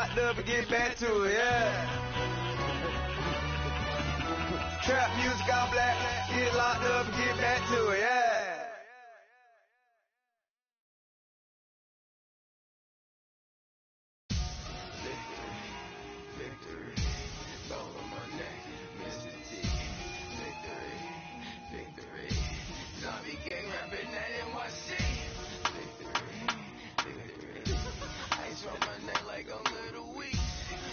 locked up and get back to it, yeah. Trap music all black, get locked up and get back to it, yeah. Victory, it's all on my neck, Mr. T. Victory, zombie gang rapping at NYC. Victory, ice on my neck like a little weak.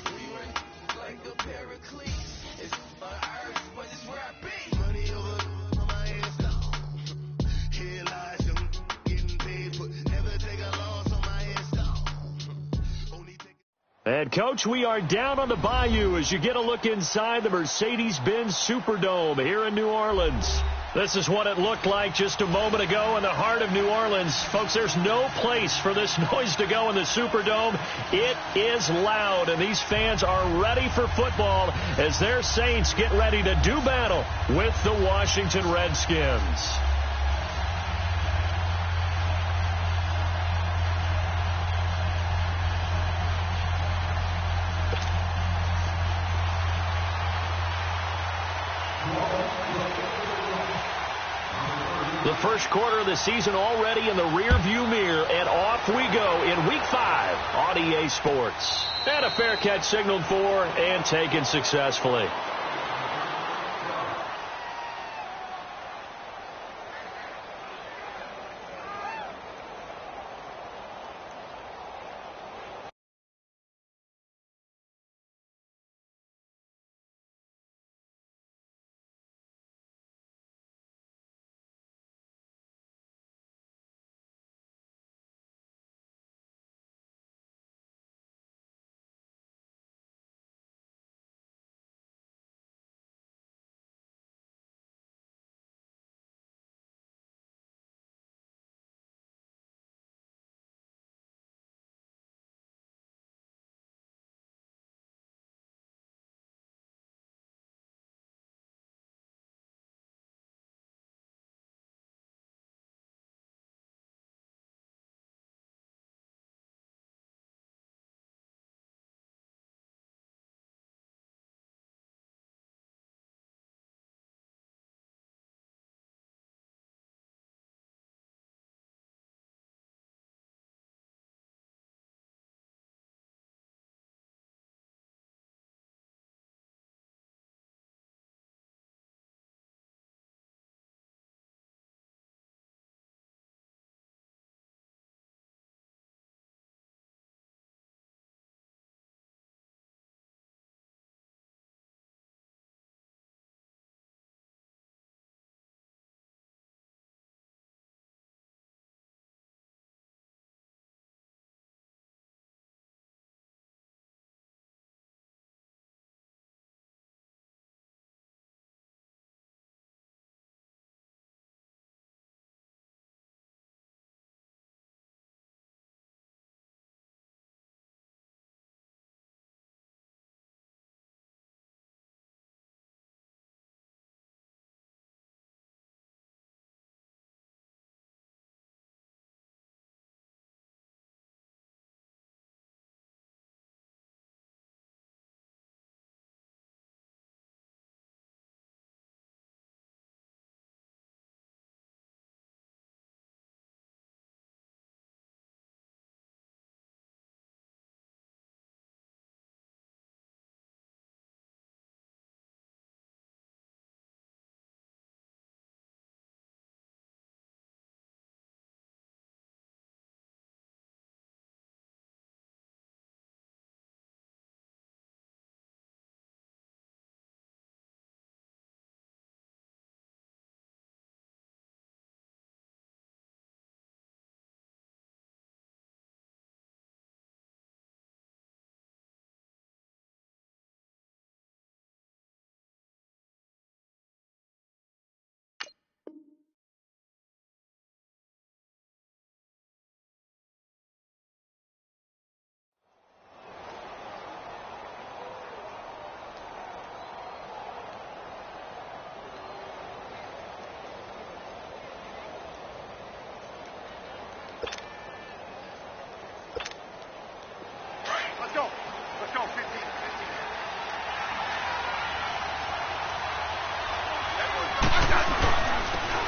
We run like a paraclete. It's on earth, but it's where I be. Money over on my head, stop. Here lies them getting paid for. Never take a loss on my head, stop. Only take. And, Coach, we are down on the bayou as you get a look inside the Mercedes-Benz Superdome here in New Orleans. This is what it looked like just a moment ago in the heart of New Orleans. Folks, there's no place for this noise to go in the Superdome. It is loud, and these fans are ready for football as their Saints get ready to do battle with the Washington Redskins. The first quarter of the season already in the rearview mirror, and off we go in Week 5 on EA Sports. And a fair catch signaled for and taken successfully.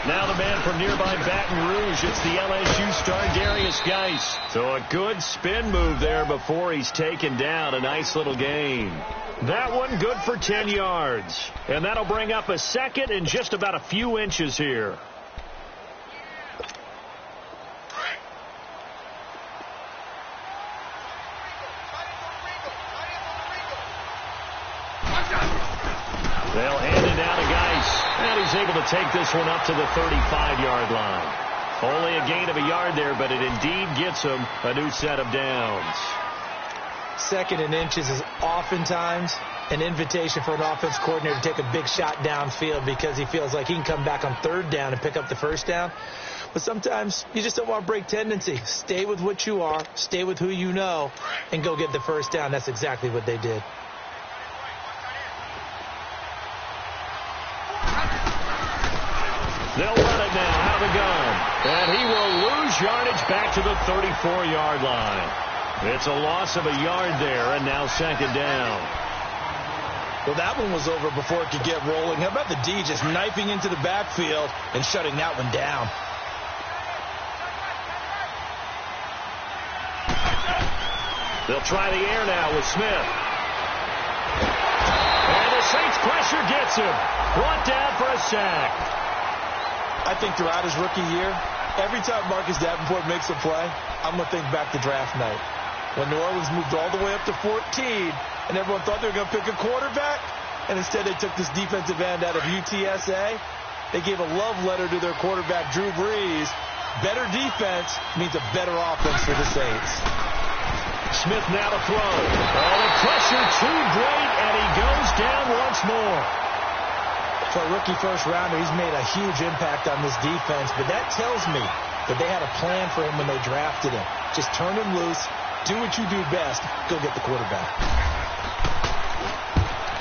Now the man from nearby Baton Rouge, it's the LSU star Darius Geis. So a good spin move there before he's taken down. A nice little gain. That one good for 10 yards. And that'll bring up a second and just about a few inches here. They'll hand it down to Geis. And he's able to take this one up to the 35-yard line. Only a gain of a yard there, but it indeed gets him a new set of downs. Second and inches is oftentimes an invitation for an offense coordinator to take a big shot downfield because he feels like he can come back on third down and pick up the first down. But sometimes you just don't want to break tendency. Stay with what you are, stay with who you know, and go get the first down. That's exactly what they did. They'll run it now out of the gun. And he will lose yardage back to the 34-yard line. It's a loss of a yard there, and now second down. Well, that one was over before it could get rolling. How about the D just knifing into the backfield and shutting that one down? They'll try the air now with Smith. And the Saints pressure gets him. Brought down for a sack. I think throughout his rookie year, every time Marcus Davenport makes a play, I'm going to think back to draft night. When New Orleans moved all the way up to 14, and everyone thought they were going to pick a quarterback, and instead they took this defensive end out of UTSA. They gave a love letter to their quarterback, Drew Brees. Better defense means a better offense for the Saints. Smith now to throw. Oh, the pressure too great, and he goes down once more. For a rookie first-rounder, he's made a huge impact on this defense, but that tells me that they had a plan for him when they drafted him. Just turn him loose, do what you do best, go get the quarterback.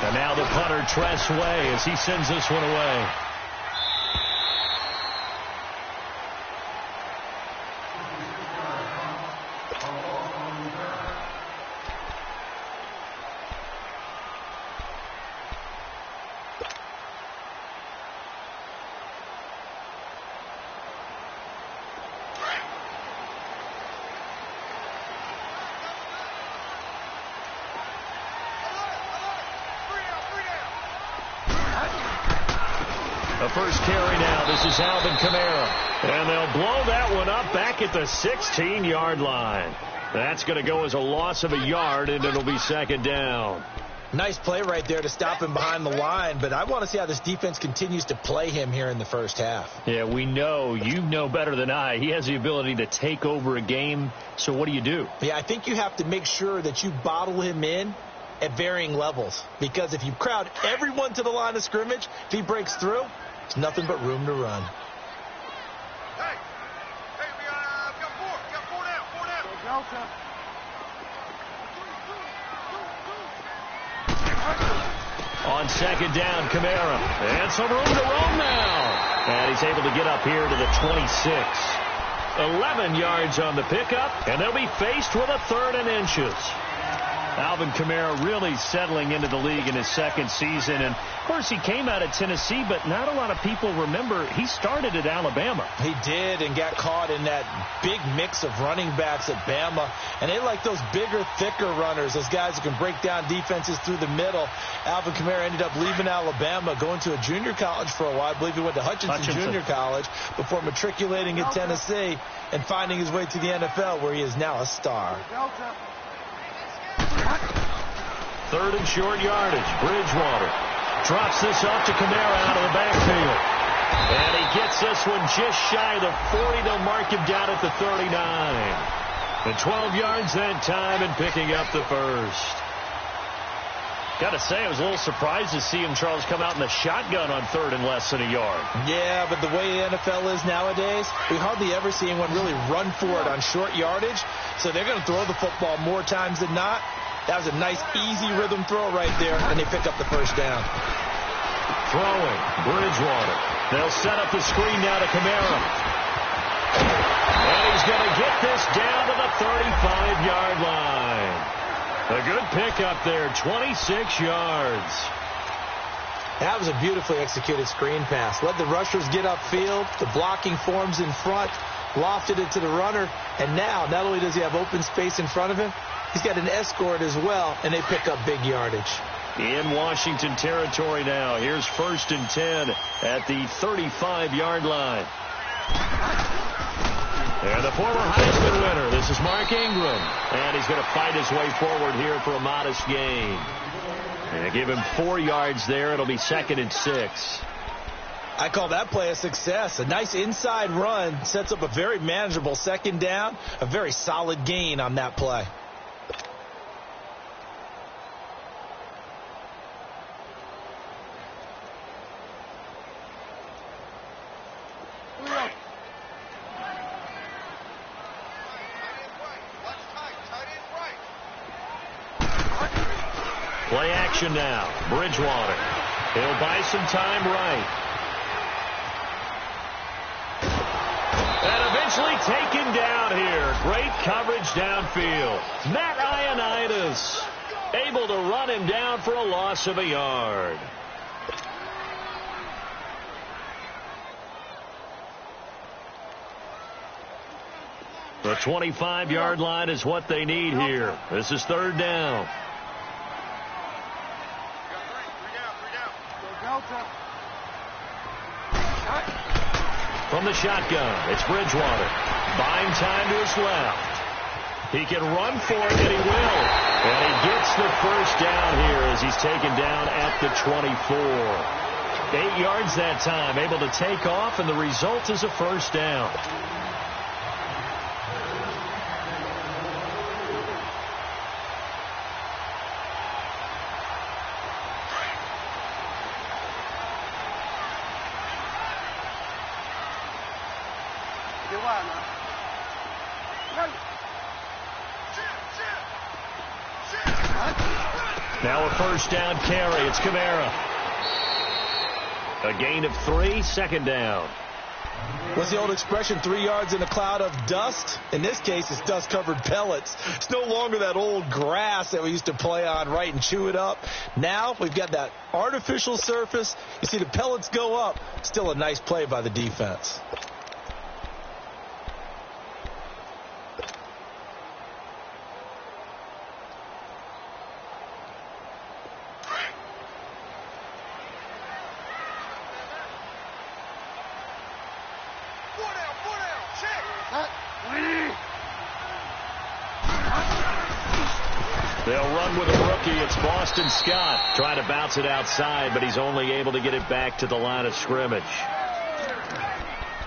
And now the punter, Tress Way, as he sends this one away. The first carry now. This is Alvin Kamara. And they'll blow that one up back at the 16-yard line. That's going to go as a loss of a yard, and it'll be second down. Nice play right there to stop him behind the line, but I want to see how this defense continues to play him here in the first half. Yeah, we know. You know better than I. He has the ability to take over a game, so what do? Yeah, I think you have to make sure that you bottle him in at varying levels, because if you crowd everyone to the line of scrimmage, if he breaks through, it's nothing but room to run. Hey, we got four down. On second down, Kamara. And some room to roam now. And he's able to get up here to the 26. 11 yards on the pickup, and they'll be faced with a third and inches. Alvin Kamara really settling into the league in his second season. And, of course, he came out of Tennessee, but not a lot of people remember he started at Alabama. He did, and got caught in that big mix of running backs at Bama. And they like those bigger, thicker runners, those guys who can break down defenses through the middle. Alvin Kamara ended up leaving Alabama, going to a junior college for a while. I believe he went to Hutchinson Junior College before matriculating at Tennessee and finding his way to the NFL, where he is now a star. Third and short yardage. Bridgewater drops this off to Kamara out of the backfield. And he gets this one just shy of the 40. They'll mark him down at the 39. And 12 yards that time and picking up the first. Got to say, I was a little surprised to see him, Charles, come out in the shotgun on third and less than a yard. Yeah, but the way the NFL is nowadays, we hardly ever see anyone really run for it on short yardage. So they're going to throw the football more times than not. That was a nice, easy rhythm throw right there, and they pick up the first down. Throwing, Bridgewater. They'll set up the screen now to Kamara. And he's going to get this down to the 35-yard line. A good pickup there, 26 yards. That was a beautifully executed screen pass. Let the rushers get upfield. The blocking forms in front. Lofted it to the runner. And now, not only does he have open space in front of him, he's got an escort as well, and they pick up big yardage. In Washington territory now. Here's 1st and 10 at the 35-yard line. And the former Heisman winner, this is Mark Ingram. And he's going to fight his way forward here for a modest gain. And give him 4 yards there. It'll be 2nd and 6. I call that play a success. A nice inside run sets up a very manageable 2nd down. A very solid gain on that play. Play action now. Bridgewater. He'll buy some time right. And eventually taken down here. Great coverage downfield. Matt Ioannidis able to run him down for a loss of a yard. The 25-yard line is what they need here. This is 3rd down. From the shotgun, it's Bridgewater. Buying time to his left. He can run for it, and he will. And he gets the 1st down here as he's taken down at the 24. 8 yards that time, able to take off, and the result is a 1st down. Now a 1st down carry. It's Kamara. A gain of 3, 2nd down. What's the old expression, 3 yards in a cloud of dust? In this case, it's dust-covered pellets. It's no longer that old grass that we used to play on, right, and chew it up. Now we've got that artificial surface. You see the pellets go up. Still a nice play by the defense. They'll run with a rookie. It's Boston Scott trying to bounce it outside, but he's only able to get it back to the line of scrimmage.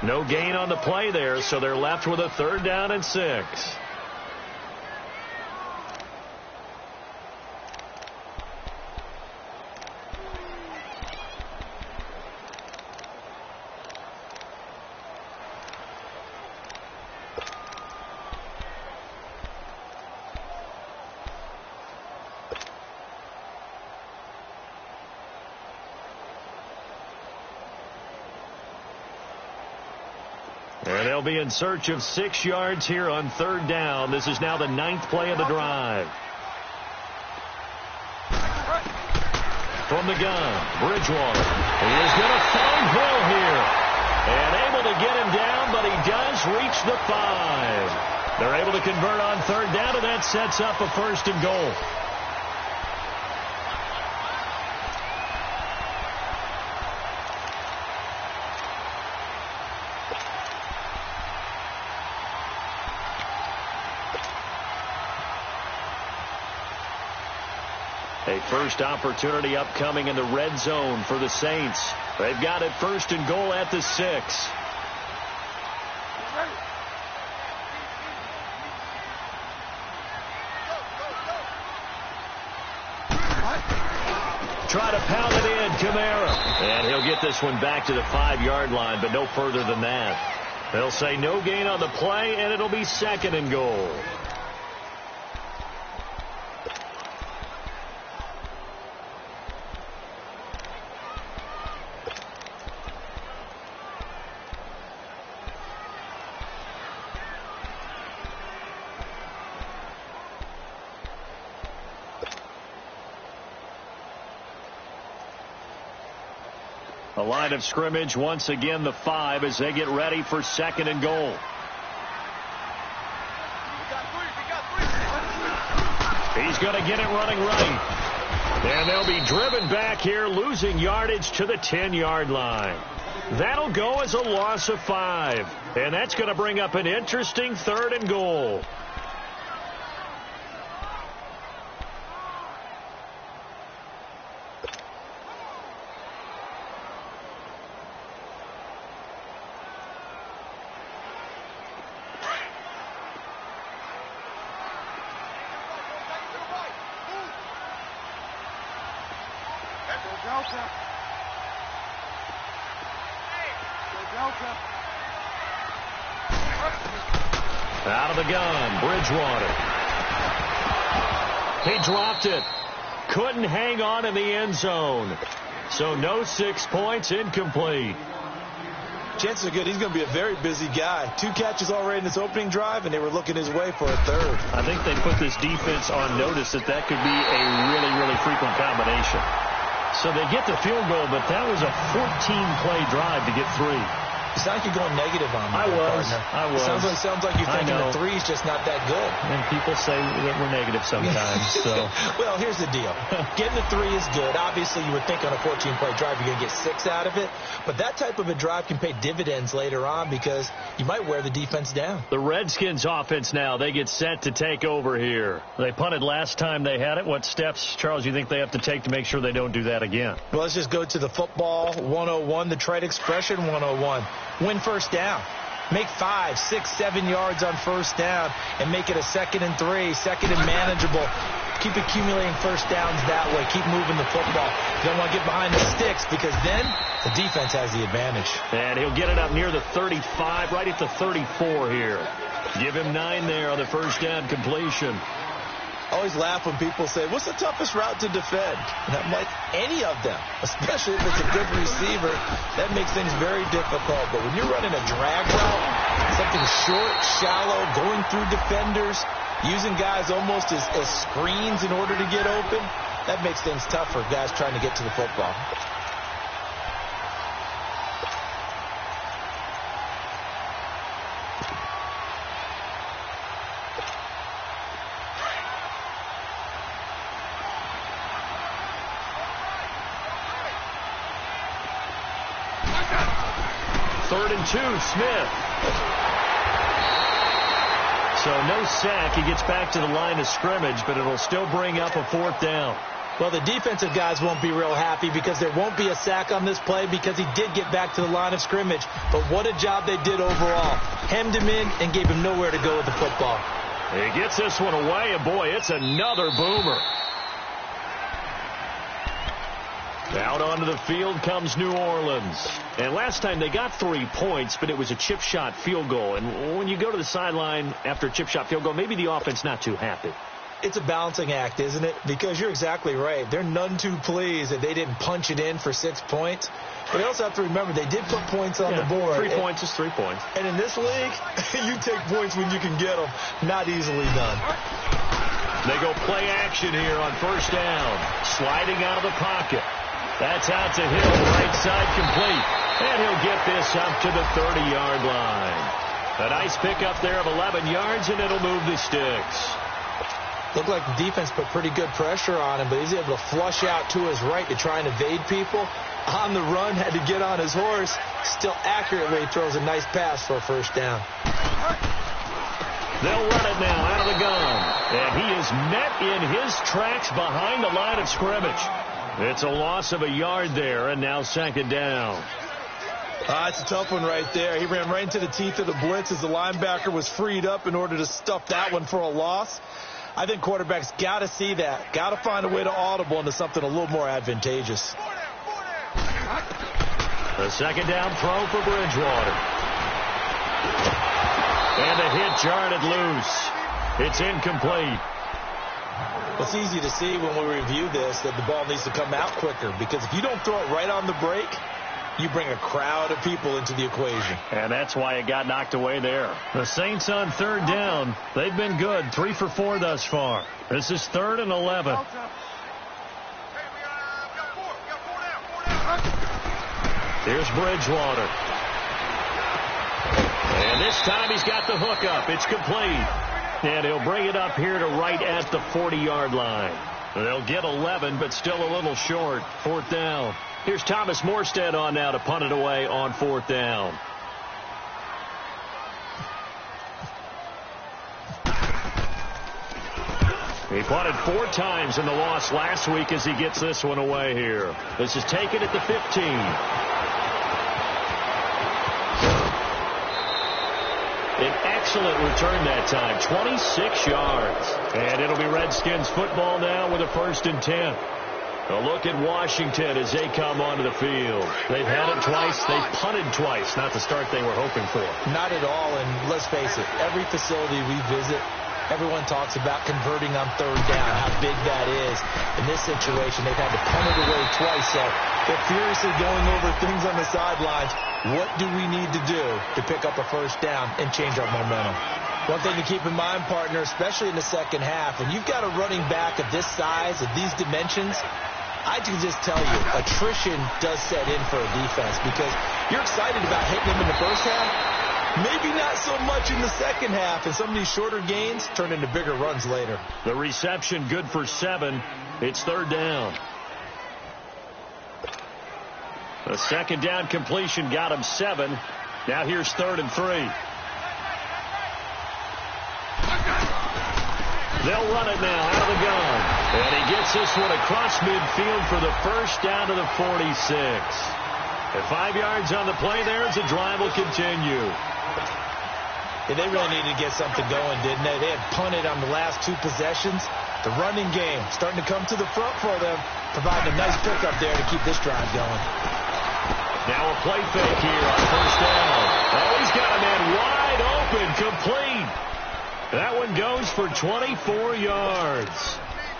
No gain on the play there, so they're left with a 3rd down and 6. And they'll be in search of 6 yards here on 3rd down. This is now the 9th play of the drive. From the gun, Bridgewater. He is going to find Hill here. And able to get him down, but he does reach the 5. They're able to convert on 3rd down, and that sets up a 1st and goal. A first opportunity upcoming in the red zone for the Saints. They've got it 1st and goal at the 6. Try to pound it in, Kamara. And he'll get this one back to the 5-yard line, but no further than that. They'll say no gain on the play, and it'll be 2nd and goal. The line of scrimmage, once again, the 5 as they get ready for 2nd and goal. He's going to get it running right. And they'll be driven back here, losing yardage to the 10-yard line. That'll go as a loss of 5. And that's going to bring up an interesting 3rd and goal. Out of the gun, Bridgewater. He dropped it. Couldn't hang on in the end zone. So no 6 points, incomplete. Chances are good he's going to be a very busy guy. 2 catches already in this opening drive, and they were looking his way for a 3rd. I think they put this defense on notice that that could be a really, really frequent combination. So they get the field goal, but that was a 14-play drive to get 3. It sounds like you're going negative on me. I was. It sounds like you're thinking the 3 is just not that good. And people say that we're negative sometimes. So. Well, here's the deal. Getting the 3 is good. Obviously, you would think on a 14-play drive you're going to get 6 out of it. But that type of a drive can pay dividends later on because you might wear the defense down. The Redskins offense now, they get set to take over here. They punted last time they had it. What steps, Charles, you think they have to take to make sure they don't do that again? Well, let's just go to the football 101, the trite expression 101. Win first down. Make 5, 6, 7 yards on first down and make it a 2nd and 3, 2nd and manageable. Keep accumulating first downs that way. Keep moving the football. You don't want to get behind the sticks because then the defense has the advantage. And he'll get it up near the 35, right at the 34 here. Give him 9 there on the first down completion. I always laugh when people say, what's the toughest route to defend? And I'm like, any of them, especially if it's a good receiver. That makes things very difficult. But when you're running a drag route, something short, shallow, going through defenders, using guys almost as screens in order to get open, that makes things tough for guys trying to get to the football. Third and 2, Smith. So no sack. He gets back to the line of scrimmage, but it'll still bring up a 4th down. Well, the defensive guys won't be real happy because there won't be a sack on this play because he did get back to the line of scrimmage. But what a job they did overall. Hemmed him in and gave him nowhere to go with the football. He gets this one away, and boy, it's another boomer. Out onto the field comes New Orleans. And last time they got 3 points, but it was a chip shot field goal. And when you go to the sideline after a chip shot field goal, maybe the offense not too happy. It's a balancing act, isn't it? Because you're exactly right. They're none too pleased that they didn't punch it in for 6 points. But they also have to remember they did put points on the board. 3 points is 3 points. And in this league, you take points when you can get them. Not easily done. They go play action here on first down. Sliding out of the pocket. That's out to Hill, right side complete. And he'll get this up to the 30-yard line. A nice pickup there of 11 yards, and it'll move the sticks. Looked like the defense put pretty good pressure on him, but he's able to flush out to his right to try and evade people. On the run, had to get on his horse. Still accurately throws a nice pass for a first down. They'll run it now out of the gun. And he is met in his tracks behind the line of scrimmage. It's a loss of a yard there, and now 2nd down. It's a tough one right there. He ran right into the teeth of the blitz as the linebacker was freed up in order to stuff that one for a loss. I think quarterbacks got to see that. Got to find a way to audible into something a little more advantageous. The 2nd down throw for Bridgewater. And a hit jarred loose. It's incomplete. It's easy to see when we review this that the ball needs to come out quicker because if you don't throw it right on the break, you bring a crowd of people into the equation. And that's why it got knocked away there. The Saints on 3rd down. They've been good. 3 for 4 thus far. This is 3rd and 11. Here's Bridgewater. And this time he's got the hook up. It's complete. And he'll bring it up here to right at the 40-yard line. They'll get 11, but still a little short. 4th down. Here's Thomas Morstead on now to punt it away on 4th down. He punted 4 times in the loss last week as he gets this one away here. This is taken at the 15. An excellent return that time, 26 yards. And it'll be Redskins football now with a 1st and 10. A look at Washington as they come onto the field. They've had it twice. They've punted twice. Not the start they were hoping for. Not at all, and let's face it, every facility we visit, everyone talks about converting on 3rd down, how big that is. In this situation, they've had to punt it away twice, so they're furiously going over things on the sidelines. What do we need to do to pick up a 1st down and change our momentum? One thing to keep in mind, partner, especially in the second half, when you've got a running back of this size, of these dimensions, I can just tell you, attrition does set in for a defense because you're excited about hitting them in the first half. Maybe not so much in the second half, and some of these shorter gains turn into bigger runs later. The reception good for 7. It's 3rd down. The 2nd down completion got him 7. Now here's 3rd and 3. They'll run it now out of the gun. And he gets this one across midfield for the 1st down to the 46. At 5 yards on the play there as the drive will continue. Yeah, they really needed to get something going, didn't they? They had punted on the last 2 possessions. The running game starting to come to the front for them, providing a nice pickup there to keep this drive going. Now a play fake here on 1st down. Oh, he's got a man wide open, complete. That one goes for 24 yards.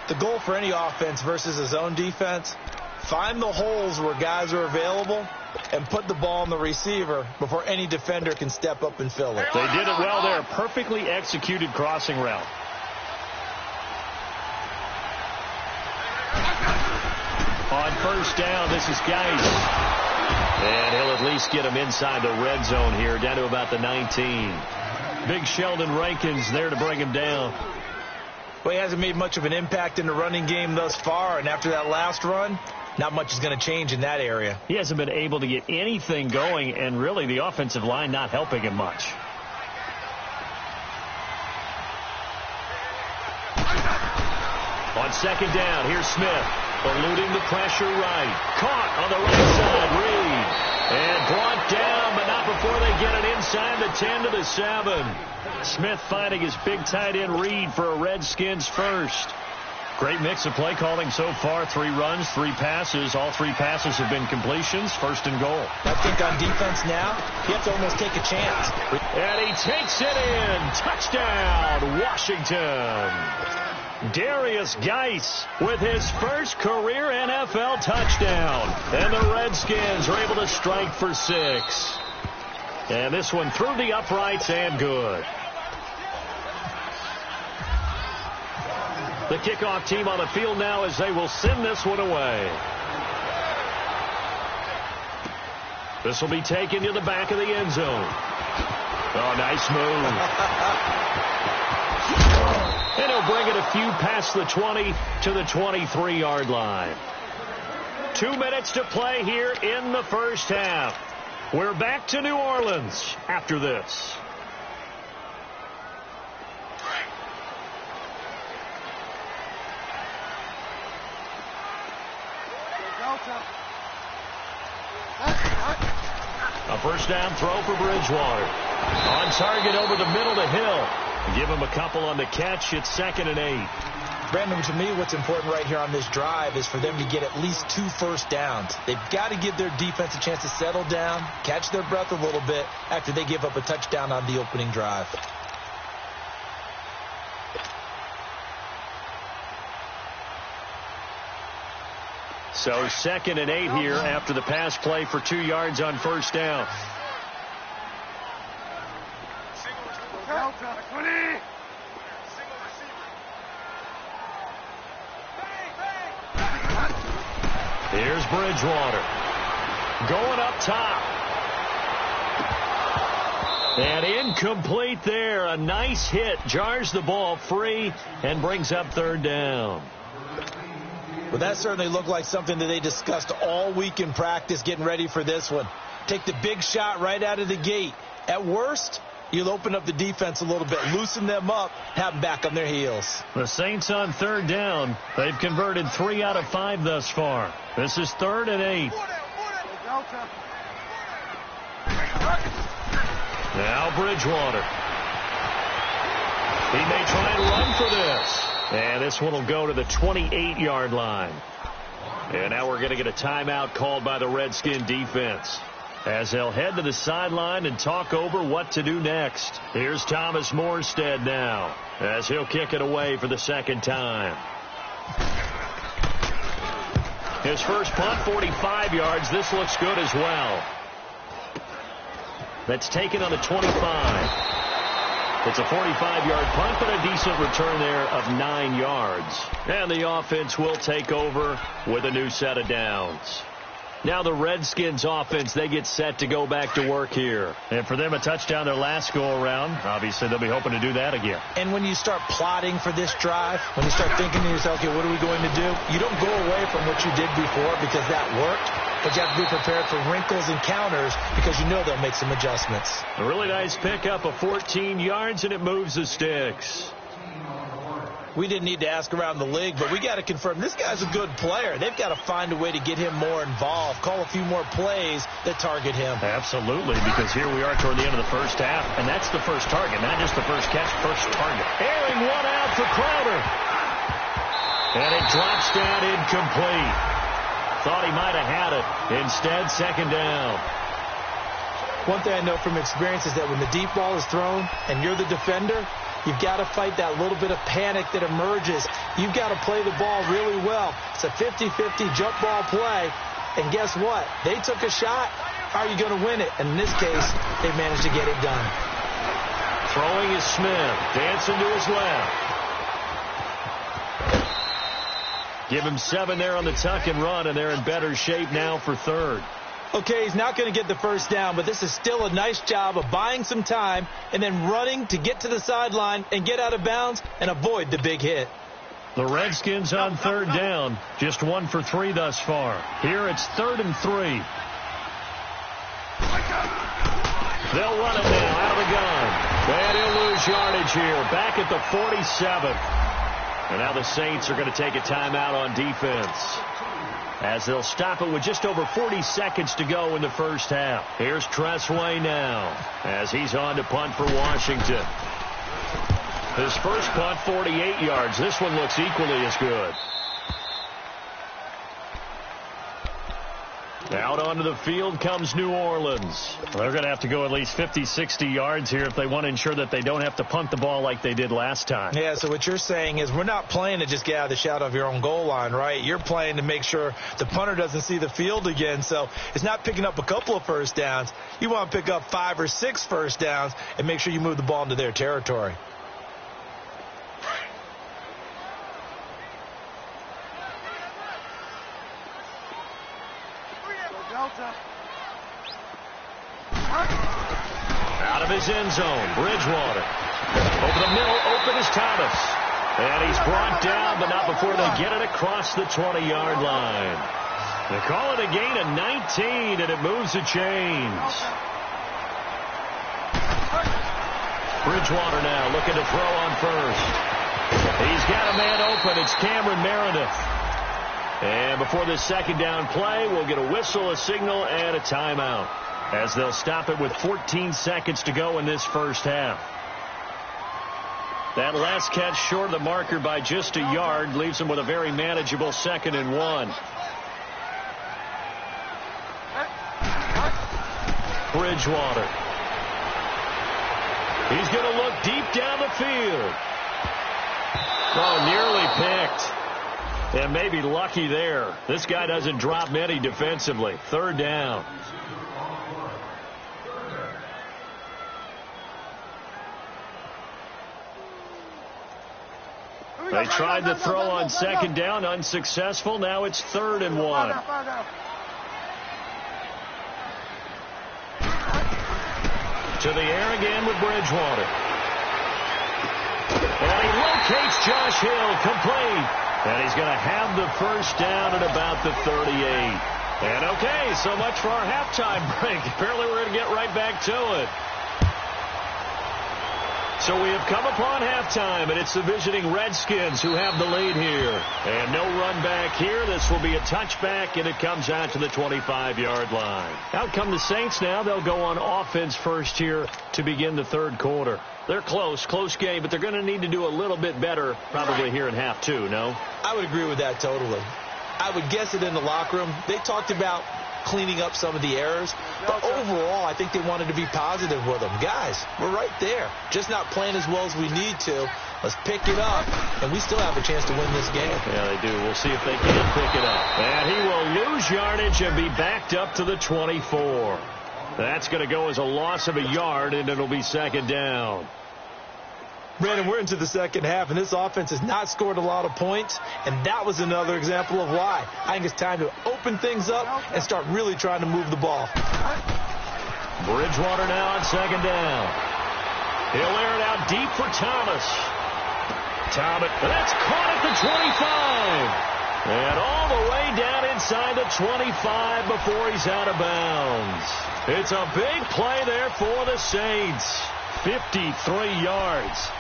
The goal for any offense versus his own defense, find the holes where guys are available and put the ball on the receiver before any defender can step up and fill it. They did it well there. Perfectly executed crossing route. On 1st down, this is Geis. And he'll at least get him inside the red zone here, down to about the 19. Big Sheldon Rankins there to bring him down. Well, he hasn't made much of an impact in the running game thus far, and after that last run, not much is going to change in that area. He hasn't been able to get anything going, and really the offensive line not helping him much. On 2nd down, here's Smith. Eluding the pressure right. Caught on the right side, Reed. And brought down, but not before they get it inside the 10 to the 7. Smith finding his big tight end Reed for a Redskins 1st. Great mix of play calling so far. 3 runs, 3 passes. All 3 passes have been completions. 1st and goal. I think on defense now, you have to almost take a chance. And he takes it in. Touchdown, Washington. Darius Geis with his 1st career NFL touchdown. And the Redskins are able to strike for 6. And this one through the uprights and good. The kickoff team on the field now as they will send this one away. This will be taken to the back of the end zone. Oh, nice move. And he'll bring it a few past the 20 to the 23-yard line. 2 minutes to play here in the 1st half. We're back to New Orleans after this. A 1st down throw for Bridgewater. On target over the middle to Hill. Give him a couple on the catch. It's 2nd and 8. Brandon, to me, what's important right here on this drive is for them to get at least 2 first downs. They've got to give their defense a chance to settle down, catch their breath a little bit after they give up a touchdown on the opening drive. So 2nd and 8 here after the pass play for 2 yards on 1st down. Here's Bridgewater. Going up top. And incomplete there. A nice hit. Jars the ball free and brings up third down. Well, that certainly looked like something that they discussed all week in practice getting ready for this one. Take the big shot right out of the gate. At worst, you'll open up the defense a little bit, loosen them up, have them back on their heels. The Saints on third down. They've converted 3 out of 5 thus far. This is 3rd and 8. Now Bridgewater. He may try and run for this. And this one will go to the 28-yard line. And now we're going to get a timeout called by the Redskin defense, as they'll head to the sideline and talk over what to do next. Here's Thomas Morstead now, as he'll kick it away for the second time. His first punt, 45 yards. This looks good as well. That's taken on the 25. It's a 45-yard punt, but a decent return there of 9 yards. And the offense will take over with a new set of downs. Now the Redskins offense, they get set to go back to work here. And for them, a touchdown their last go-around. Obviously, they'll be hoping to do that again. And when you start plotting for this drive, when you start thinking to yourself, okay, what are we going to do? You don't go away from what you did before because that worked. But you have to be prepared for wrinkles and counters because you know they'll make some adjustments. A really nice pickup of 14 yards, and it moves the sticks. We didn't need to ask around the league, but we got to confirm this guy's a good player. They've got to find a way to get him more involved, call a few more plays that target him. Absolutely, because here we are toward the end of the first half, and that's the first target, not just the first catch, first target. Airing one out for Crowder. And it drops down incomplete. Thought he might have had it. Instead, second down. One thing I know from experience is that when the deep ball is thrown and you're the defender, you've got to fight that little bit of panic that emerges. You've got to play the ball really well. It's a 50-50 jump ball play. And guess what? They took a shot. How are you going to win it? And in this case, they managed to get it done. Throwing is Smith. Dancing to his left. Give him 7 there on the tuck and run, and they're in better shape now for third. Okay, he's not going to get the first down, but this is still a nice job of buying some time and then running to get to the sideline and get out of bounds and avoid the big hit. The Redskins on third down, just 1 for 3 thus far. Here it's 3rd and 3. They'll run it now out of the gun. And he'll lose yardage here, back at the 47. And now the Saints are going to take a timeout on defense, as they'll stop it with just over 40 seconds to go in the first half. Here's Tressway now, as he's on to punt for Washington. His first punt, 48 yards. This one looks equally as good. Out onto the field comes New Orleans. They're going to have to go at least 50, 60 yards here if they want to ensure that they don't have to punt the ball like they did last time. Yeah, so what you're saying is we're not playing to just get out of the shadow of your own goal line, right? You're playing to make sure the punter doesn't see the field again. So it's not picking up a couple of first downs. You want to pick up 5 or 6 first downs and make sure you move the ball into their territory. Out of his end zone, Bridgewater. Over the middle, open is Thomas. And he's brought down, but not before they get it across the 20-yard line. They call it a gain of 19, and it moves the chains. Bridgewater now looking to throw on first. He's got a man open. It's Cameron Meredith. And before this second down play, we'll get a whistle, a signal, and a timeout, as they'll stop it with 14 seconds to go in this first half. That last catch short of the marker by just a yard leaves them with a very manageable 2nd and 1. Bridgewater. He's going to look deep down the field. Oh, nearly picked. And maybe lucky there. This guy doesn't drop many defensively. 3rd down. They tried to throw on 2nd down, unsuccessful. Now it's 3rd and 1. To the air again with Bridgewater. And he locates Josh Hill, complete. And he's going to have the first down at about the 38. And okay, so much for our halftime break. Apparently we're going to get right back to it. So we have come upon halftime, and it's the visiting Redskins who have the lead here. And no run back here. This will be a touchback, and it comes out to the 25-yard line. Out come the Saints now. They'll go on offense first here to begin the third quarter. They're close game, but they're going to need to do a little bit better probably here in half two, no? I would agree with that totally. I would guess it in the locker room. They talked about cleaning up some of the errors, but overall I think they wanted to be positive with them. Guys, we're right there, just not playing as well as we need to. Let's pick it up, and we still have a chance to win this game. Yeah, they do. We'll see if they can pick it up. And he will lose yardage and be backed up to the 24. That's going to go as a loss of a yard, and it'll be second down. Brandon, we're into the second half, and this offense has not scored a lot of points, and that was another example of why. I think it's time to open things up and start really trying to move the ball. Bridgewater now on second down. He'll air it out deep for Thomas. That's caught at the 25. And all the way down inside the 25 before he's out of bounds. It's a big play there for the Saints. 53 yards.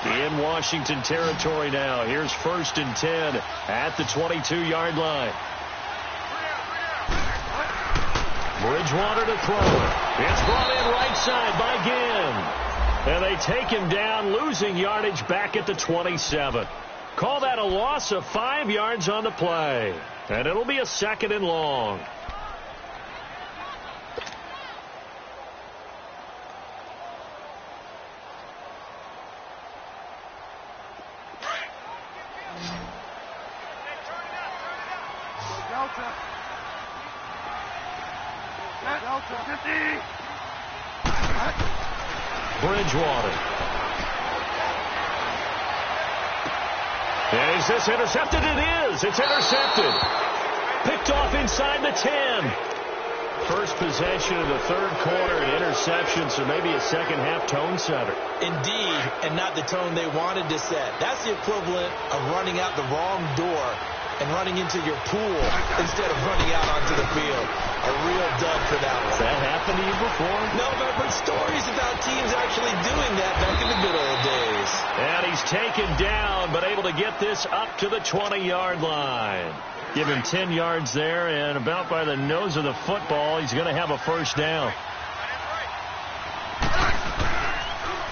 In Washington territory now. Here's 1st and 10 at the 22-yard line. Bridgewater to throw. It's brought in right side by Ginn. And they take him down, losing yardage back at the 27. Call that a loss of 5 yards on the play. And it'll be a second and long. Bridgewater. Is this intercepted? It is. It's intercepted. Picked off inside the 10. First possession of the third quarter, an interception, so maybe a second-half tone setter. Indeed, and not the tone they wanted to set. That's the equivalent of running out the wrong door and running into your pool instead of running out onto the field. A real dud for that one. Has that happened to you before? No, but I've heard stories about teams actually doing that back in the good old days. And he's taken down, but able to get this up to the 20-yard line. Give him 10 yards there, and about by the nose of the football, he's going to have a first down.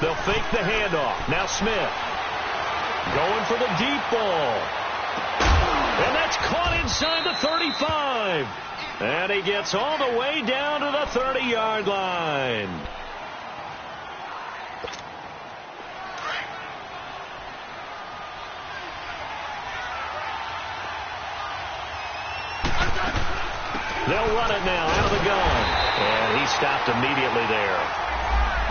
They'll fake the handoff. Now Smith going for the deep ball. And that's caught inside the 35. And he gets all the way down to the 30-yard line. They'll run it now out of the gun. And he stopped immediately there.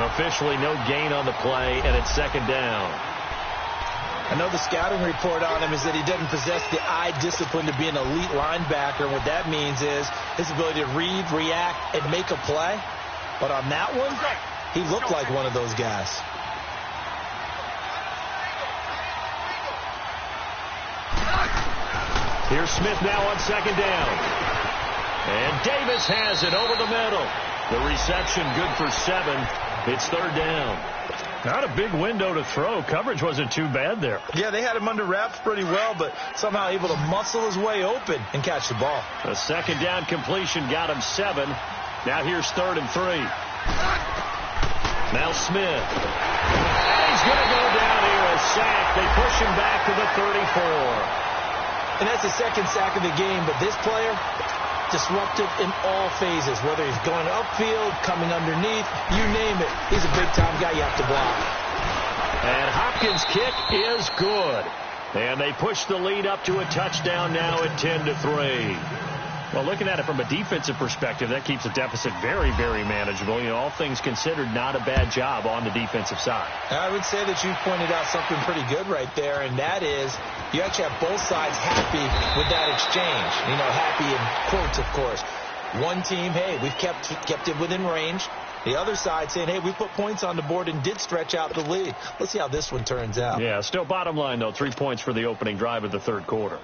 Officially no gain on the play, and it's second down. I know the scouting report on him is that he doesn't possess the eye discipline to be an elite linebacker. And what that means is his ability to read, react, and make a play. But on that one, he looked like one of those guys. Here's Smith now on second down. And Davis has it over the middle. The reception good for 7. It's third down. Not a big window to throw. Coverage wasn't too bad there. Yeah, they had him under wraps pretty well, but somehow able to muscle his way open and catch the ball. A second down completion got him 7. Now here's 3rd and 3. Now Smith. And he's going to go down here, a sack. They push him back to the 34. And that's the second sack of the game, but this player disruptive in all phases, whether he's going upfield, coming underneath, you name it. He's a big-time guy you have to block. And Hopkins' kick is good. And they push the lead up to a touchdown now at 10-3. Well, looking at it from a defensive perspective, that keeps the deficit very, very manageable. You know, all things considered, not a bad job on the defensive side. I would say that you pointed out something pretty good right there, and that is you actually have both sides happy with that exchange. You know, happy in quotes, of course. One team, hey, we've kept it within range. The other side saying, hey, we put points on the board and did stretch out the lead. Let's see how this one turns out. Yeah, still bottom line, though, 3 points for the opening drive of the third quarter.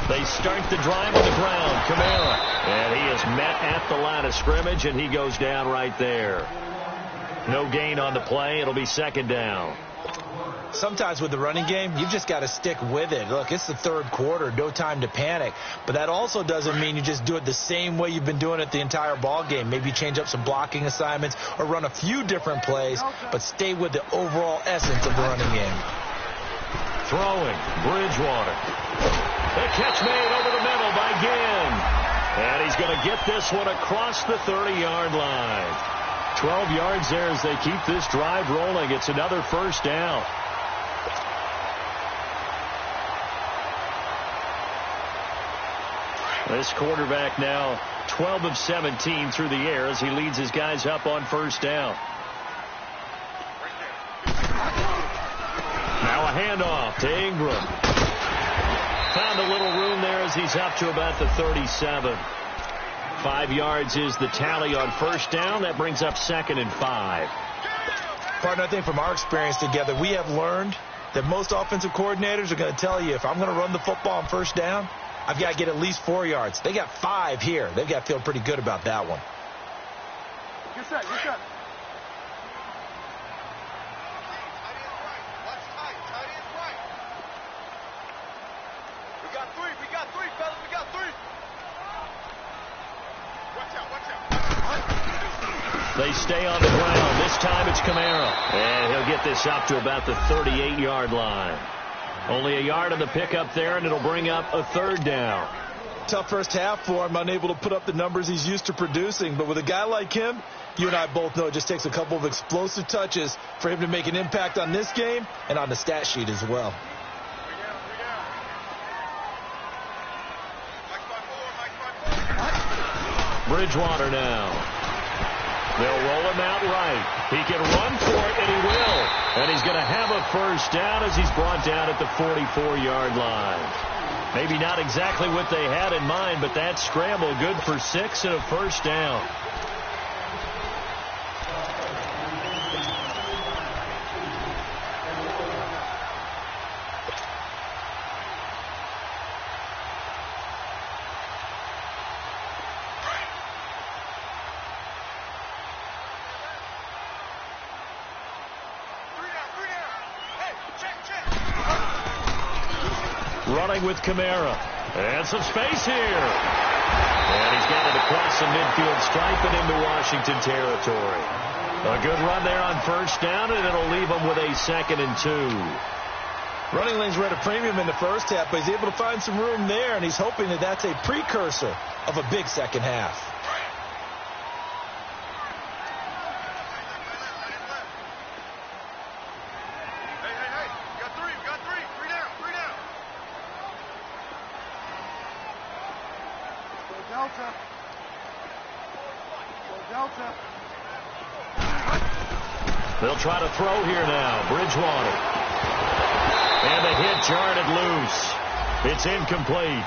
They start the drive on the ground. Kamara. And he is met at the line of scrimmage, and he goes down right there. No gain on the play. It'll be second down. Sometimes with the running game, you've just got to stick with it. Look, it's the third quarter. No time to panic. But that also doesn't mean you just do it the same way you've been doing it the entire ball game. Maybe change up some blocking assignments or run a few different plays, but stay with the overall essence of the running game. Throwing. Bridgewater. The catch made over the middle by Ginn. And he's going to get this one across the 30-yard line. 12 yards there as they keep this drive rolling. It's another first down. This quarterback now 12 of 17 through the air as he leads his guys up on first down. Now a handoff to Ingram. Found a little room there as he's up to about the 37. 5 yards is the tally on first down. That brings up 2nd and 5. Partner, I think from our experience together, we have learned that most offensive coordinators are going to tell you if I'm going to run the football on first down, I've got to get at least 4 yards. They got 5 here. They've got to feel pretty good about that one. Get set, get set. We got three, fellas. We got 3. Watch out, watch out. They stay on the ground. This time it's Kamara. And he'll get this up to about the 38-yard line. Only a yard on the pickup there, and it'll bring up a third down. Tough first half for him, unable to put up the numbers he's used to producing. But with a guy like him, you and I both know it just takes a couple of explosive touches for him to make an impact on this game and on the stat sheet as well. Bridgewater now. They'll roll him out right. He can run for it, and he will. And he's going to have a first down as he's brought down at the 44-yard line. Maybe not exactly what they had in mind, but that scramble good for 6 and a first down. Running with Kamara. And some space here. And he's got it across the midfield stripe and into Washington territory. A good run there on first down, and it'll leave him with a 2nd and 2. Running lanes were at a premium in the first half, but he's able to find some room there, and he's hoping that that's a precursor of a big second half. They'll try to throw here now. Bridgewater. And the hit jarred it loose. It's incomplete.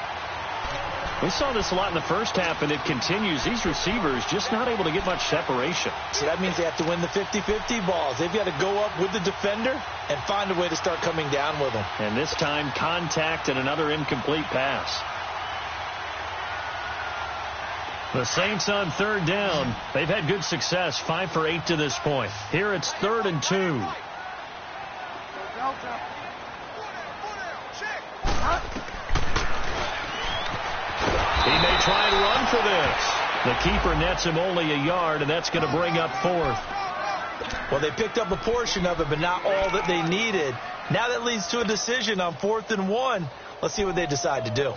We saw this a lot in the first half, and it continues. These receivers just not able to get much separation. So that means they have to win the 50-50 balls. They've got to go up with the defender and find a way to start coming down with them. And this time, contact and another incomplete pass. The Saints on third down. They've had good success, 5 for 8 to this point. Here it's 3rd and 2. He may try and run for this. The keeper nets him only a yard, and that's going to bring up 4th. Well, they picked up a portion of it, but not all that they needed. Now that leads to a decision on 4th and 1. Let's see what they decide to do.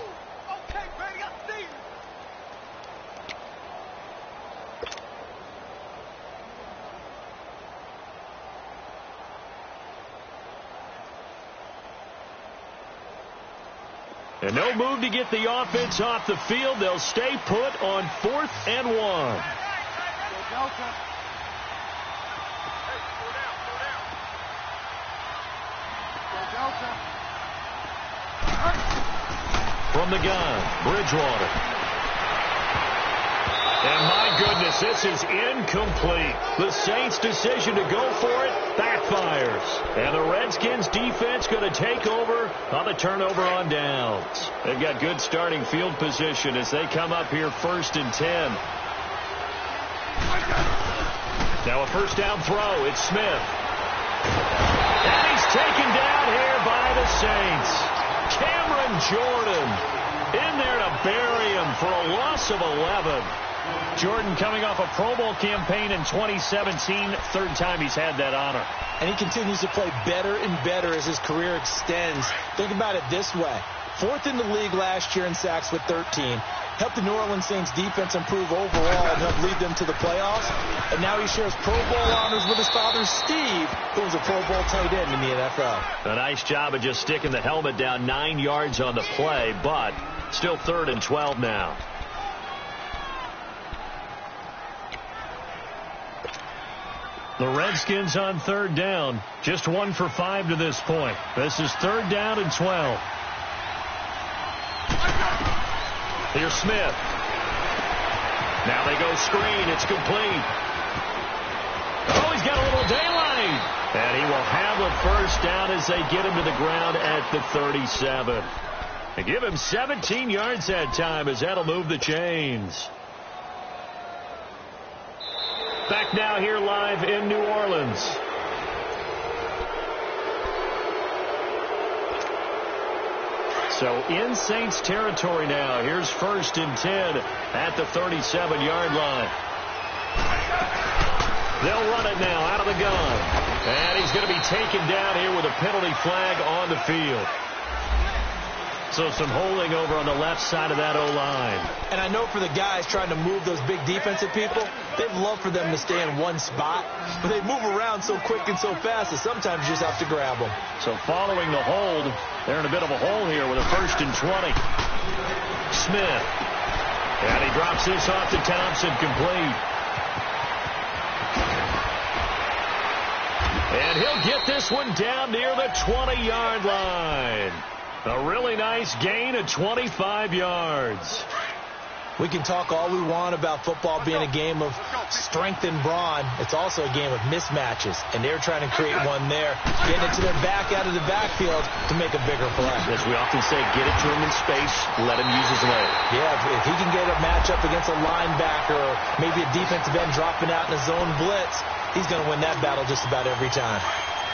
And no move to get the offense off the field. They'll stay put on 4th and 1. From the gun, Bridgewater. And my goodness, this is incomplete. The Saints' decision to go for it backfires. And the Redskins' defense going to take over on the turnover on downs. They've got good starting field position as they come up here 1st and 10. Now a first down throw. It's Smith. And he's taken down here by the Saints. Cameron Jordan in there to bury him for a loss of 11. Jordan coming off a Pro Bowl campaign in 2017. 3rd time he's had that honor. And he continues to play better and better as his career extends. Think about it this way. 4th in the league last year in sacks with 13. Helped the New Orleans Saints defense improve overall and help lead them to the playoffs. And now he shares Pro Bowl honors with his father, Steve, who was a Pro Bowl tight end in the NFL. A nice job of just sticking the helmet down 9 yards on the play, but still 3rd and 12 now. The Redskins on 3rd down. Just 1 for 5 to this point. This is 3rd down and 12. Here's Smith. Now they go screen. It's complete. Oh, he's got a little daylight. And he will have a first down as they get him to the ground at the 37. They give him 17 yards that time as that'll move the chains. Back now here live in New Orleans. So in Saints territory now. Here's 1st and 10 at the 37-yard line. They'll run it now out of the gun. And he's going to be taken down here with a penalty flag on the field. So some holding over on the left side of that O-line. And I know for the guys trying to move those big defensive people, they'd love for them to stay in one spot. But they move around so quick and so fast that sometimes you just have to grab them. So following the hold, they're in a bit of a hole here with a 1st and 20. Smith. And he drops this off to Thompson, complete. And he'll get this one down near the 20-yard line. A really nice gain of 25 yards. We can talk all we want about football being a game of strength and brawn. It's also a game of mismatches, and they're trying to create one there, getting it to their back out of the backfield to make a bigger play. As we often say, get it to him in space, let him use his leg. Yeah, if he can get a matchup against a linebacker or maybe a defensive end dropping out in a zone blitz, he's going to win that battle just about every time.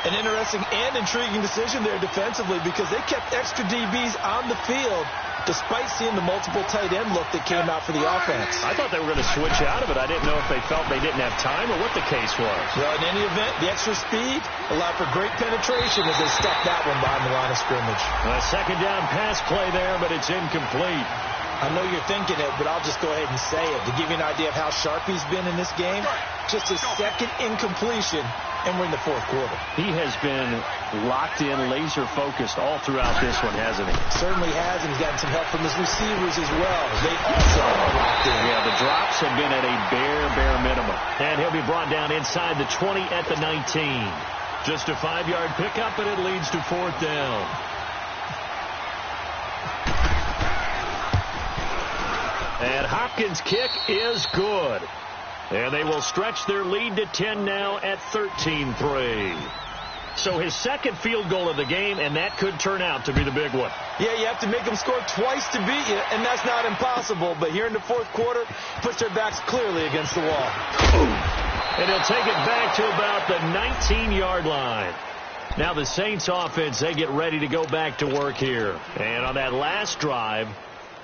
An interesting and intriguing decision there defensively because they kept extra DBs on the field despite seeing the multiple tight end look that came out for the offense. I thought they were going to switch out of it. I didn't know if they felt they didn't have time or what the case was. Well, in any event, the extra speed allowed for great penetration as they stuck that one behind the line of scrimmage. A 2nd down pass play there, but it's incomplete. I know you're thinking it, but I'll just go ahead and say it. To give you an idea of how sharp he's been in this game, just his 2nd incompletion, and we're in the 4th quarter. He has been locked in, laser-focused all throughout this one, hasn't he? Certainly has, and he's gotten some help from his receivers as well. They also are locked in. Yeah, the drops have been at a bare minimum. And he'll be brought down inside the 20 at the 19. Just a 5-yard pickup, and it leads to 4th down. And Hopkins' kick is good. And they will stretch their lead to 10 now at 13-3. So his 2nd field goal of the game, and that could turn out to be the big one. Yeah, you have to make them score twice to beat you, and that's not impossible. But here in the 4th quarter, puts their backs clearly against the wall. And he'll take it back to about the 19-yard line. Now the Saints offense, they get ready to go back to work here. And on that last drive,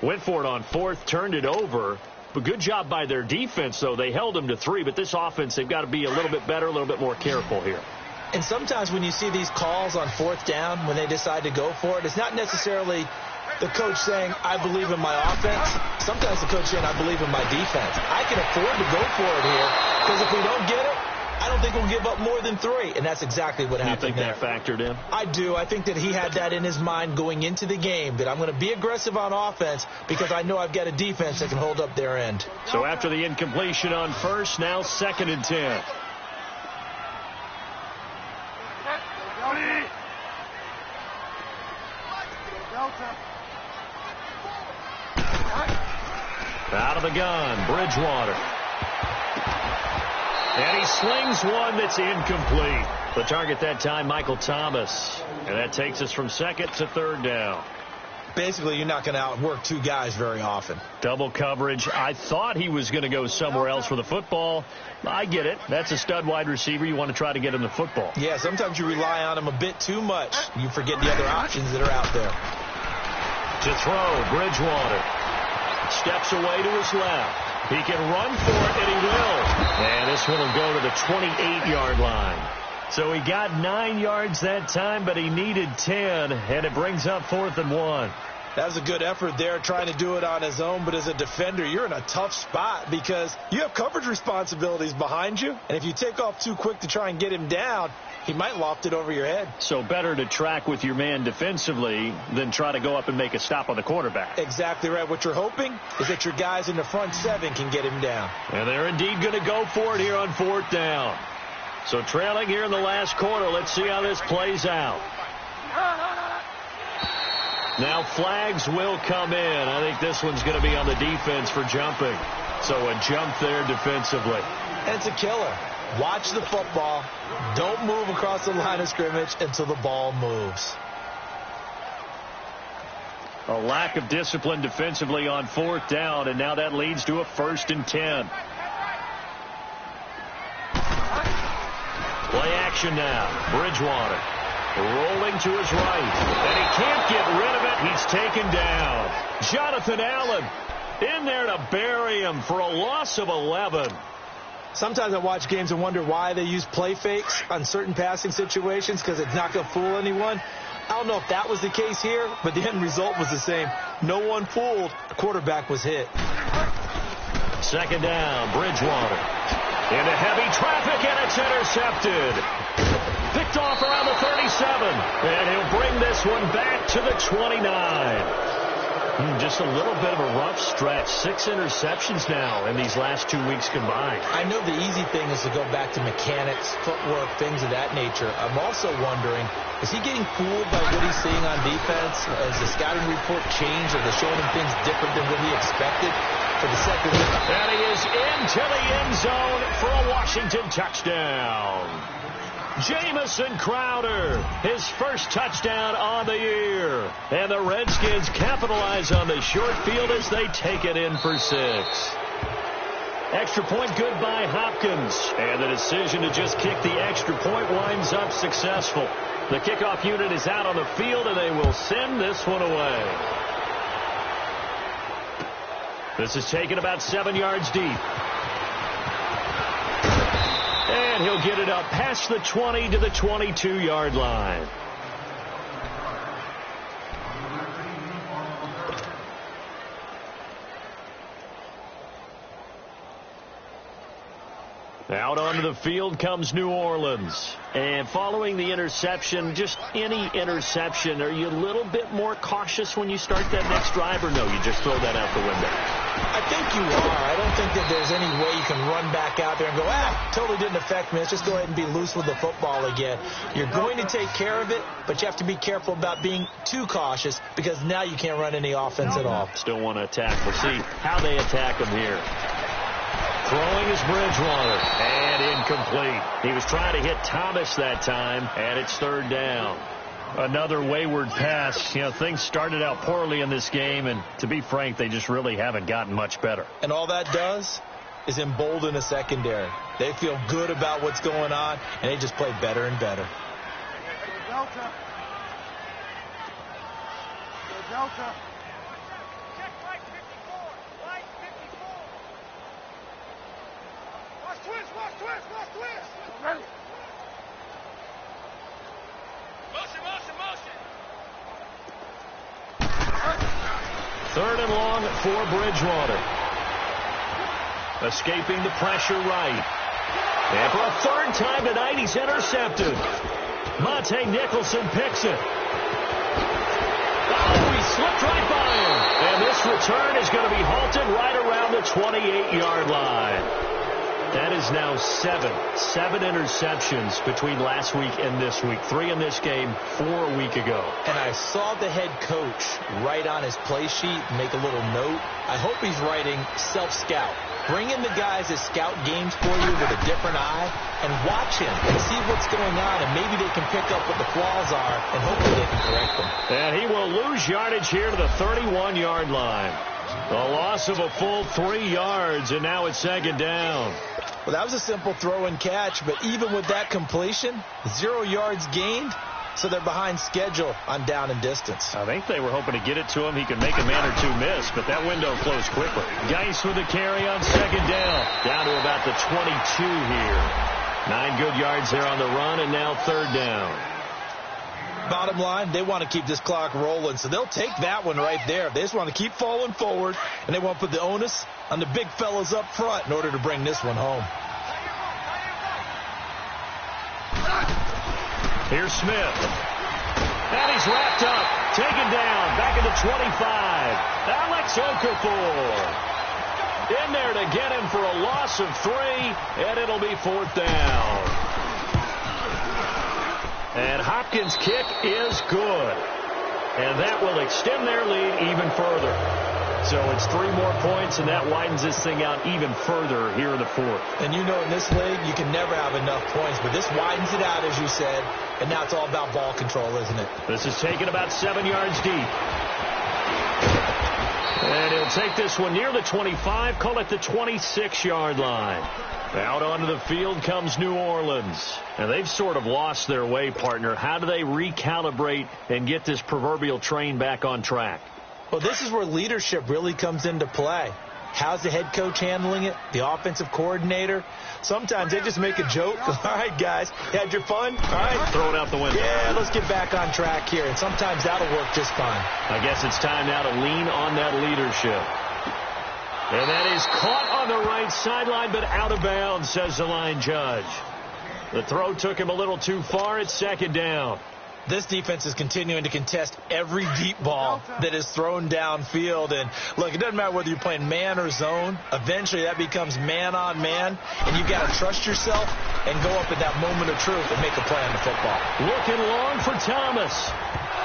went for it on 4th, turned it over. But good job by their defense, though. They held them to 3, but this offense, they've got to be a little bit better, a little bit more careful here. And sometimes when you see these calls on 4th down, when they decide to go for it, it's not necessarily the coach saying, I believe in my offense. Sometimes the coach saying, I believe in my defense. I can afford to go for it here because if we don't get it, I don't think we'll give up more than 3, and that's exactly what happened. You think there. that factored in? I do. I think that he had that in his mind going into the game, that I'm going to be aggressive on offense because I know I've got a defense that can hold up their end. So after the incompletion on first, now 2nd and 10. Out of the gun, Bridgewater. And he slings one that's incomplete. The target that time, Michael Thomas. And that takes us from 2nd to 3rd down. Basically, you're not going to outwork 2 guys very often. Double coverage. I thought he was going to go somewhere else for the football. I get it. That's a stud wide receiver. You want to try to get him the football. Yeah, sometimes you rely on him a bit too much. You forget the other options that are out there. To throw, Bridgewater. Steps away to his left. He can run for it, and he will. And this one will go to the 28-yard line. So he got 9 yards that time, but he needed 10, and it brings up 4th and 1. That was a good effort there, trying to do it on his own. But as a defender, you're in a tough spot because you have coverage responsibilities behind you. And if you take off too quick to try and get him down, he might loft it over your head. So better to track with your man defensively than try to go up and make a stop on the quarterback. Exactly right. What you're hoping is that your guys in the front 7 can get him down. And they're indeed going to go for it here on 4th down. So trailing here in the last quarter. Let's see how this plays out. Now flags will come in. I think this one's going to be on the defense for jumping. So a jump there defensively. And it's a killer. Watch the football. Don't move across the line of scrimmage until the ball moves. A lack of discipline defensively on 4th down, and now that leads to a 1st and 10. Play action now. Bridgewater rolling to his right, and he can't get rid of it. He's taken down. Jonathan Allen in there to bury him for a loss of 11. Sometimes I watch games and wonder why they use play fakes on certain passing situations because it's not going to fool anyone. I don't know if that was the case here, but the end result was the same. No one fooled. The quarterback was hit. 2nd down, Bridgewater. Into heavy traffic, and it's intercepted. Picked off around the 37, and he'll bring this one back to the 29. Just a little bit of a rough stretch. 6 interceptions now in these last 2 weeks combined. I know the easy thing is to go back to mechanics, footwork, things of that nature. I'm also wondering, is he getting fooled by what he's seeing on defense? Has the scouting report changed? Are they showing him things different than what he expected for the second week? And he is into the end zone for a Washington touchdown. Jamison Crowder, his first touchdown on the year. And the Redskins capitalize on the short field as they take it in for 6. Extra point good by Hopkins. And the decision to just kick the extra point winds up successful. The kickoff unit is out on the field, and they will send this one away. This is taken about 7 yards deep. And he'll get it up past the 20 to the 22-yard line. Out onto the field comes New Orleans. And following the interception, just any interception, are you a little bit more cautious when you start that next drive, or no, you just throw that out the window? I think you are. I don't think that there's any way you can run back out there and go, totally didn't affect me. Let's just go ahead and be loose with the football again. You're going to take care of it, but you have to be careful about being too cautious because now you can't run any offense at all. Still want to attack. We'll see how they attack him here. Throwing is Bridgewater, and incomplete. He was trying to hit Thomas that time, and it's 3rd down. Another wayward pass. You know, things started out poorly in this game, and to be frank, they just really haven't gotten much better. And all that does is embolden a secondary. They feel good about what's going on, and they just play better and better. Delta. Delta. Check light 54. Light 54. Watch twist, watch twist, watch twist. Ready. Motion, motion, motion. 3rd and long for Bridgewater. Escaping the pressure right. And for a third time tonight, he's intercepted. Monte Nicholson picks it. Oh, he slipped right by him. And this return is going to be halted right around the 28-yard line. That is now seven interceptions between last week and this week. 3 in this game, 4 a week ago. And I saw the head coach write on his play sheet, make a little note. I hope he's writing self-scout. Bring in the guys that scout games for you with a different eye and watch him and see what's going on, and maybe they can pick up what the flaws are and hopefully they can correct them. And he will lose yardage here to the 31-yard line. A loss of a full 3 yards, and now it's second down. Well, that was a simple throw and catch, but even with that completion, 0 yards gained, so they're behind schedule on down and distance. I think they were hoping to get it to him. He could make a man or two miss, but that window closed quickly. Geis with the carry on second down to about the 22 here. 9 good yards there on the run, and now third down. Bottom line, they want to keep this clock rolling, so they'll take that one right there. They just want to keep falling forward, and they want to put the onus on the big fellas up front in order to bring this one home. Here's Smith. And he's wrapped up. Taken down. Back at the 25. Alex Okafor. In there to get him for a loss of 3, and it'll be fourth down. And Hopkins' kick is good. And that will extend their lead even further. So it's 3 more points, and that widens this thing out even further here in the fourth. And you know in this league, you can never have enough points, but this widens it out, as you said, and now it's all about ball control, isn't it? This is taken about 7 yards deep. And he'll take this one near the 25, call it the 26-yard line. Out onto the field comes New Orleans. And they've sort of lost their way, partner. How do they recalibrate and get this proverbial train back on track? Well, this is where leadership really comes into play. How's the head coach handling it? The offensive coordinator? Sometimes they just make a joke. All right, guys, you had your fun? All right. Throw it out the window. Yeah, let's get back on track here. And sometimes that'll work just fine. I guess it's time now to lean on that leadership. And that is caught on the right sideline, but out of bounds, says the line judge. The throw took him a little too far. It's second down. This defense is continuing to contest every deep ball that is thrown downfield. And, look, it doesn't matter whether you're playing man or zone. Eventually that becomes man on man, and you've got to trust yourself and go up at that moment of truth and make a play on the football. Looking long for Thomas.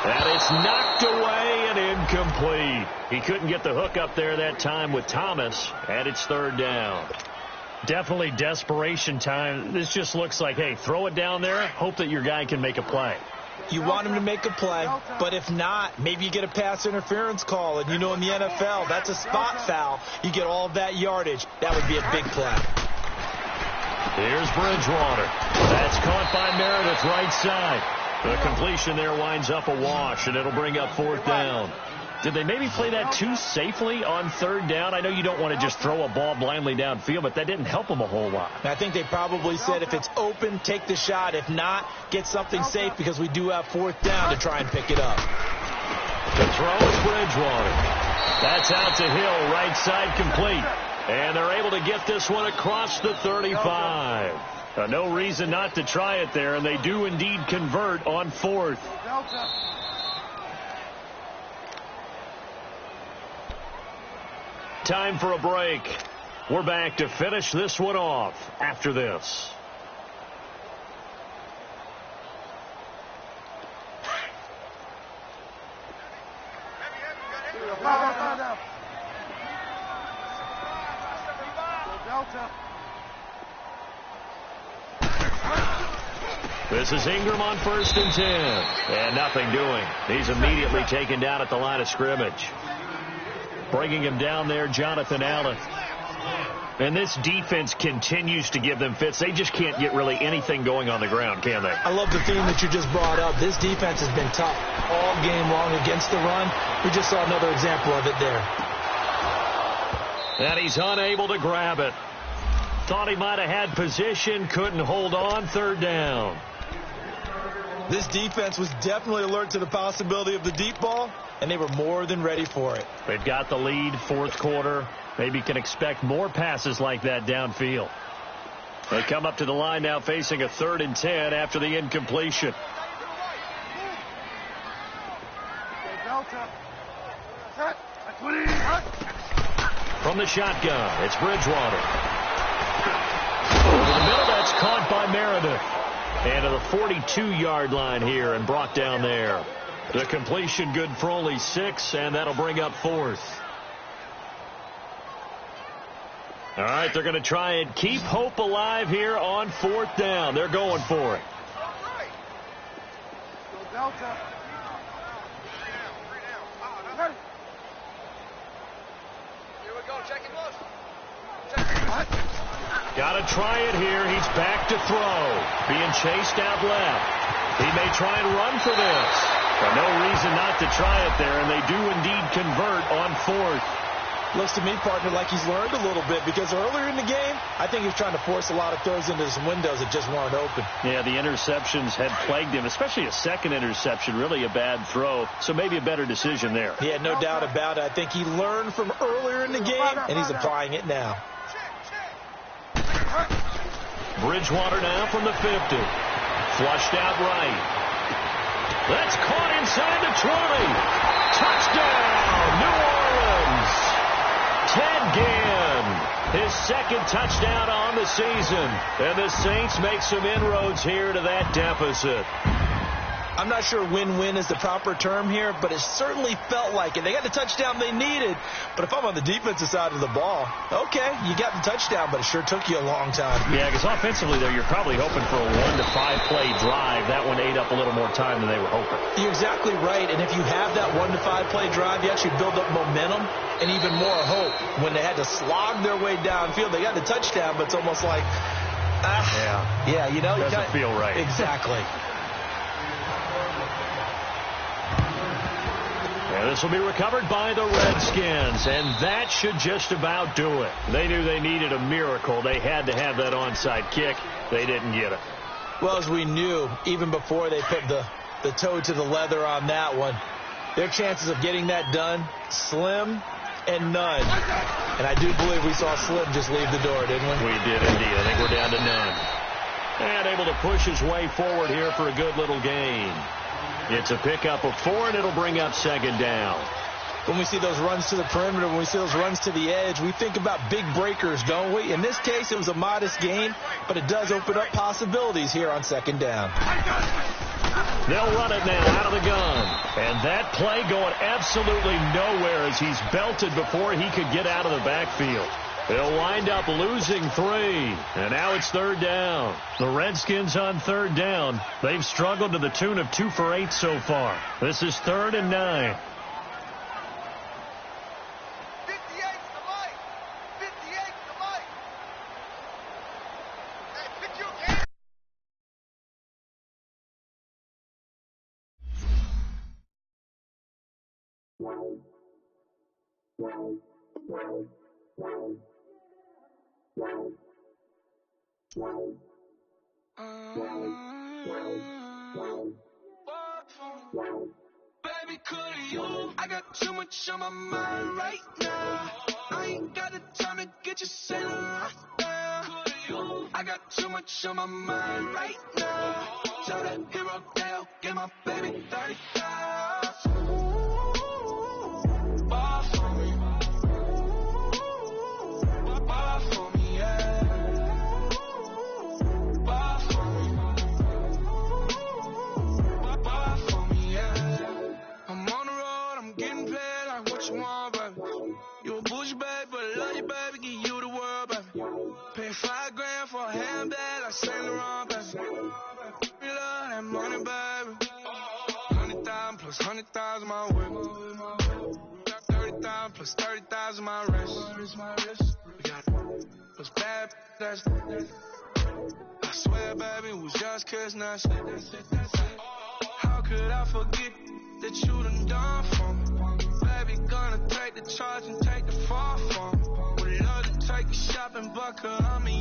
And it's knocked away and incomplete. He couldn't get the hook up there that time with Thomas, and it's third down. Definitely desperation time. This just looks like, hey, throw it down there, hope that your guy can make a play. You want him to make a play, but if not, maybe you get a pass interference call. And you know in the NFL, that's a spot foul. You get all of that yardage. That would be a big play. Here's Bridgewater. That's caught by Meredith, right side. The completion there winds up a wash, and it'll bring up fourth down. Did they maybe play that too safely on third down? I know you don't want to just throw a ball blindly downfield, but that didn't help them a whole lot. I think they probably said if it's open, take the shot. If not, get something safe because we do have fourth down to try and pick it up. The throw is Bridgewater. That's out to Hill, right side complete. And they're able to get this one across the 35. No reason not to try it there, and they do indeed convert on fourth. Time for a break. We're back to finish this one off after this. This is Ingram on 1st and 10. And nothing doing. He's immediately taken down at the line of scrimmage. Bringing him down there, Jonathan Allen. And this defense continues to give them fits. They just can't get really anything going on the ground, can they? I love the theme that you just brought up. This defense has been tough all game long against the run. We just saw another example of it there. And he's unable to grab it. Thought he might have had position, couldn't hold on, third down. This defense was definitely alert to the possibility of the deep ball, and they were more than ready for it. They've got the lead, fourth quarter. Maybe can expect more passes like that downfield. They come up to the line now facing a 3rd and 10 after the incompletion. From the shotgun, it's Bridgewater. Over the middle, that's caught by Meredith. And to the 42-yard line here and brought down there. The completion good for only 6, and that'll bring up 4th. All right, they're going to try and keep hope alive here on 4th down. They're going for it. Delta. Here we go. Check him loose. Got to try it here. He's back to throw. Being chased out left. He may try and run for this. But no reason not to try it there, and they do indeed convert on 4th. Looks to me, partner, like he's learned a little bit, because earlier in the game, I think he was trying to force a lot of throws into some windows that just weren't open. Yeah, the interceptions had plagued him, especially a second interception, really a bad throw. So maybe a better decision there. Yeah, no doubt about it. I think he learned from earlier in the game, and he's applying it now. Bridgewater now from the 50. Flushed out right. That's caught inside the 20. Touchdown, New Orleans. Ted Ginn, his 2nd touchdown on the season. And the Saints make some inroads here to that deficit. I'm not sure win-win is the proper term here, but it certainly felt like it. They got the touchdown they needed, but if I'm on the defensive side of the ball, okay, you got the touchdown, but it sure took you a long time. Yeah, because offensively, though, you're probably hoping for a 1 to 5 play drive. That one ate up a little more time than they were hoping. You're exactly right, and if you have that 1 to 5 play drive, you actually build up momentum and even more hope. When they had to slog their way downfield, they got the touchdown, but it's almost like, yeah, you know. Doesn't feel right. Exactly. And this will be recovered by the Redskins, and that should just about do it. They knew they needed a miracle. They had to have that onside kick. They didn't get it. Well, as we knew, even before they put the toe to the leather on that one, their chances of getting that done, slim and none. And I do believe we saw Slim just leave the door, didn't we? We did indeed. I think we're down to none. And able to push his way forward here for a good little gain. It's a pickup of 4, and it'll bring up 2nd down. When we see those runs to the perimeter, when we see those runs to the edge, we think about big breakers, don't we? In this case, it was a modest gain, but it does open up possibilities here on 2nd down. They'll run it now out of the gun. And that play going absolutely nowhere as he's belted before he could get out of the backfield. They'll wind up losing 3, and now it's 3rd down. The Redskins on 3rd down. They've struggled to the tune of 2 for 8 so far. This is 3rd and 9. 58 to the light. 58 to the light. Hey, pick your game. Baby, could you? I got too much on my mind right now. I ain't got the time to get you sailing right now. Could you? I got too much on my mind right now. Tell that hero Dale, get my baby 30,000. Ball for me. Ball for me, yeah. Ball for me. Ball for me, yeah. I'm on the road, I'm getting paid like what you want, baby. You a bougie, baby, but I love you, baby. Give you the world, baby. Pay $5 grand for a handbag like Saint Laurent, baby. You love that money, baby. 100,000 plus 100,000 my whip. 30,000 plus 30,000 my wrist. We got those bad, that's I swear, baby, it was just kissing us. How could I forget that you done for me? Baby, gonna take the charge and take the fall from me. Would love to take you shopping, but I'm in